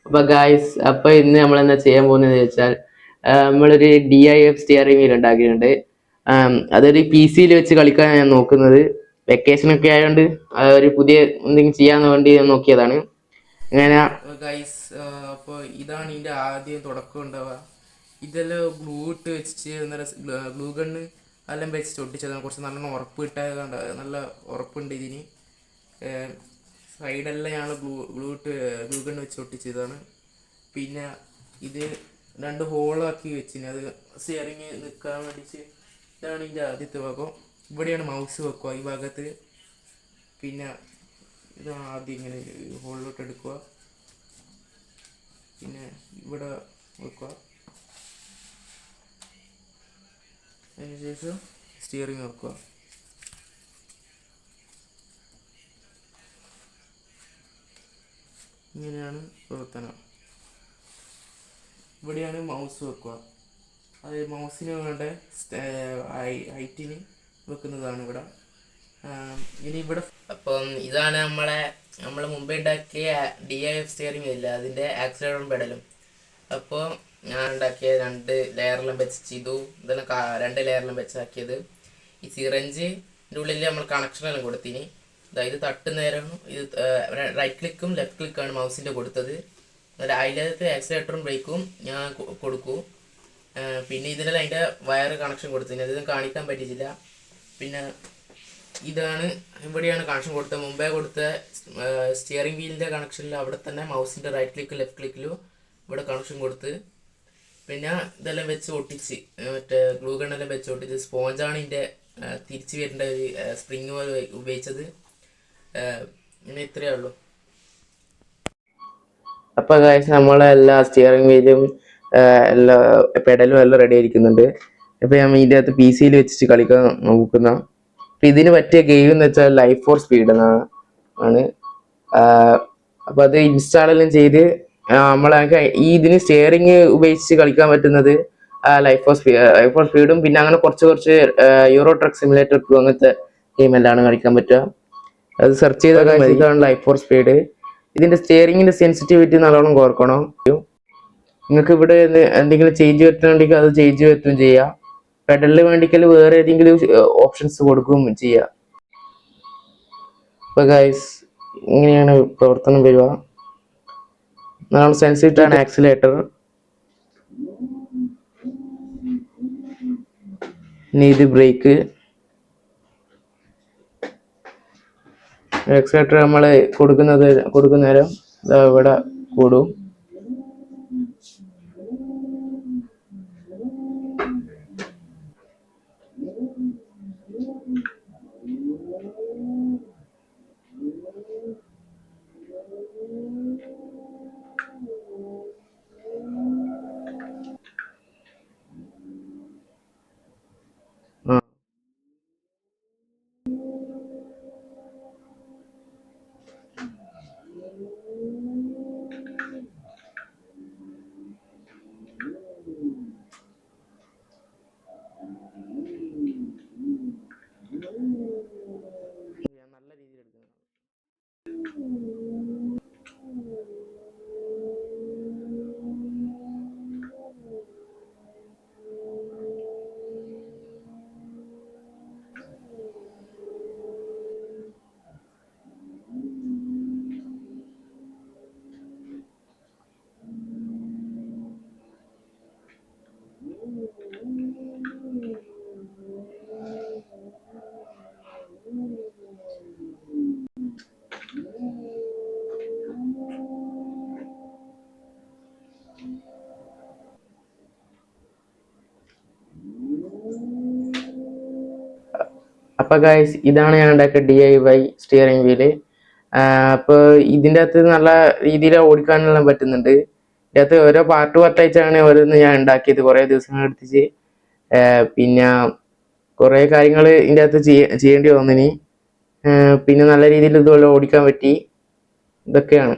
അപ്പൊ ഗായ്സ്, അപ്പൊ ഇന്ന് നമ്മൾ എന്താ ചെയ്യാൻ പോകുന്നത് വെച്ചാൽ നമ്മളൊരു DIF സ്റ്റിയറിംഗ് വീൽ ഉണ്ടാക്കിയിട്ടുണ്ട്. അതൊരു PC വെച്ച് കളിക്കാൻ ഞാൻ നോക്കുന്നത്. വെക്കേഷൻ ഒക്കെ ആയതുകൊണ്ട് ഒരു പുതിയ എന്തെങ്കിലും ചെയ്യാൻ വേണ്ടി ഞാൻ നോക്കിയതാണ്. അങ്ങനെ ഗൈസ്, അപ്പോൾ ഇതാണ് ഇതിൻ്റെ ആദ്യം തുടക്കം ഉണ്ടാവുക. ഇതെല്ലാം ഗ്ലൂ ഇട്ട് വെച്ചിട്ട് ഗ്ലൂ ഗണ്ണ് എല്ലാം വെച്ചിട്ട് ഒട്ടിച്ചതാണ്. കുറച്ച് നല്ലോണം ഉറപ്പ് കിട്ടായതുകൊണ്ട് നല്ല ഉറപ്പുണ്ട് ഇതിന്. സൈഡെല്ലാം ഞങ്ങൾ ഗ്ലൂ ഗണ്ണ് വെച്ച് ഒട്ടിച്ചതാണ്. പിന്നെ ഇത് 2 ഹോളാക്കി വെച്ചിന്, അത് സ്റ്റിയറിങ് നിൽക്കാൻ വേണ്ടിയിട്ട്. ഇതാണ് ഇതിൻ്റെ ആദ്യത്തെ ഭാഗം. ഇവിടെയാണ് മൗസ് വെക്കുക, ഈ ഭാഗത്ത്. പിന്നെ ഇതാണ് ആദ്യം ഇങ്ങനെ ഹോളിലോട്ട് എടുക്കുക, പിന്നെ ഇവിടെ വെക്കുക. അതിനുശേഷം സ്റ്റിയറിങ് വെക്കുക. ഇങ്ങനെയാണ് പ്രവർത്തനം. ഇവിടെയാണ് മൗസ് വെക്കുക. അത് മൗസിന് വേണ്ട ഹൈറ്റിന് വെക്കുന്നതാണ് ഇവിടെ. ഇനി ഇവിടെ അപ്പം ഇതാണ് നമ്മൾ മുമ്പേ ഉണ്ടാക്കിയ DIF സ്റ്റിയറിംഗ് ഇല്ല, അതിൻ്റെ ആക്സിലറേറ്ററും പെഡലും. അപ്പോൾ ഞാൻ ഉണ്ടാക്കിയ 2 ലെയറെല്ലാം വെച്ച് ചെയ്തു. ഇതെല്ലാം 2 ലെയറെല്ലാം വെച്ചാക്കിയത്. ഈ സിറഞ്ചിൻ്റെ ഉള്ളിൽ നമ്മൾ കണക്ഷനെല്ലാം കൊടുത്തിന്. അതായത് തട്ടുന്നേരം ഇത് റൈറ്റ് ക്ലിക്കും ലെഫ്റ്റ് ക്ലിക്കാണ് മൗസിൻ്റെ കൊടുത്തത്. അതിലകത്ത് ആക്സിലേറ്ററും ബ്രേക്കും ഞാൻ കൊടുക്കൂ. പിന്നെ ഇതിലെല്ലാം അതിൻ്റെ വയർ കണക്ഷൻ കൊടുത്തതിന് അതൊന്നും കാണിക്കാൻ പറ്റിയിട്ടില്ല. പിന്നെ ഇതാണ്, ഇവിടെയാണ് കണക്ഷൻ കൊടുത്തത്. മുമ്പേ കൊടുത്ത സ്റ്റിയറിംഗ് വീലിൻ്റെ കണക്ഷനിൽ അവിടെ തന്നെ മൗസിൻ്റെ റൈറ്റ് ക്ലിക്കും ലെഫ്റ്റ് ക്ലിക്കിലും ഇവിടെ കണക്ഷൻ കൊടുത്ത്. പിന്നെ ഇതെല്ലാം വെച്ച് ഒട്ടിച്ച്, മറ്റേ ഗ്ലൂ ഗണ്ണെല്ലാം വെച്ച് ഒട്ടിച്ച്. സ്പോഞ്ചാണ് ഇതിൻ്റെ തിരിച്ച് വരേണ്ട ഒരു സ്പ്രിങ് പോലെ ഉപയോഗിച്ചത്. ഇനി ഇത്രയേ ഉള്ളൂ. അപ്പോൾ ഗൈസ്, നമ്മളെ എല്ലാ സ്റ്റിയറിംഗ് വീലും എല്ലാ പെഡലും എല്ലാം റെഡി ആയിരിക്കുന്നുണ്ട്. അപ്പോൾ ഞാൻ ഇതിൻ്റെ അകത്ത് PC വെച്ചിട്ട് കളിക്കാൻ നോക്കുന്ന. അപ്പം ഇതിന് പറ്റിയ ഗെയിം എന്ന് വെച്ചാൽ ലൈഫ് ഫോർ സ്പീഡ് ആണ്. അപ്പോൾ അത് ഇൻസ്റ്റാളെല്ലാം ചെയ്ത് നമ്മളെ ഇതിന് സ്റ്റിയറിങ് ഉപയോഗിച്ച് കളിക്കാൻ പറ്റുന്നത് ലൈഫ് ഫോർ സ്പീഡും പിന്നെ അങ്ങനെ കുറച്ച് യൂറോ ട്രക്ക് സിമുലേറ്റർ 2 അങ്ങനത്തെ ഗെയിമെല്ലാം കളിക്കാൻ പറ്റുക. അത് സെർച്ച് ചെയ്താൽ ഇതാണ് ലൈഫ് ഫോർ സ്പീഡ്. ഇതിന്റെ സ്റ്റിയറിംഗിന്റെ സെൻസിറ്റിവിറ്റി നല്ലോണം കുറക്കണം. നിങ്ങൾക്ക് ഇവിടെ എന്തെങ്കിലും ചേഞ്ച് വരുത്തുന്നുണ്ടെങ്കിൽ അത് ചേഞ്ച് വരുത്തുകയും ചെയ്യാം. പെഡലിന് വേണ്ടിക്കൽ വേറെ ഏതെങ്കിലും ഓപ്ഷൻസ് കൊടുക്കുകയും ചെയ്യാം. അപ്പൊ ഗൈസ്, ഇങ്ങനെയാണ് പ്രവർത്തനം വരിക. നല്ലോണം സെൻസിറ്റീവ് ആണ് ആക്സിലേറ്റർ. ഇനി ഇത് ബ്രേക്ക്. ആക്സിലേറ്റർ നമ്മൾ കൊടുക്കുന്ന നേരം ഇവിടെ കൂടും. നല്ല രീതിയിൽ എടുക്കണം. അപ്പൊ ഗൈസ്, ഇതാണ് ഞാൻ ഉണ്ടാക്കിയ DIY സ്റ്റിയറിംഗ് വീല്. അപ്പോൾ ഇതിൻ്റെ അകത്ത് നല്ല രീതിയിൽ ഓടിക്കാനെല്ലാം പറ്റുന്നുണ്ട്. ഇതിനകത്ത് ഓരോ പാർട്ടായിട്ടാണ് ഓരോന്ന് ഞാൻ ഉണ്ടാക്കിയത്, കുറേ ദിവസങ്ങൾ എടുത്തിച്ച്. പിന്നെ കുറേ കാര്യങ്ങൾ ഇതിൻ്റെ അകത്ത് ചെയ്യേണ്ടി വന്നിനി. പിന്നെ നല്ല രീതിയിൽ ഇതുപോലെ ഓടിക്കാൻ പറ്റി. ഇതൊക്കെയാണ്.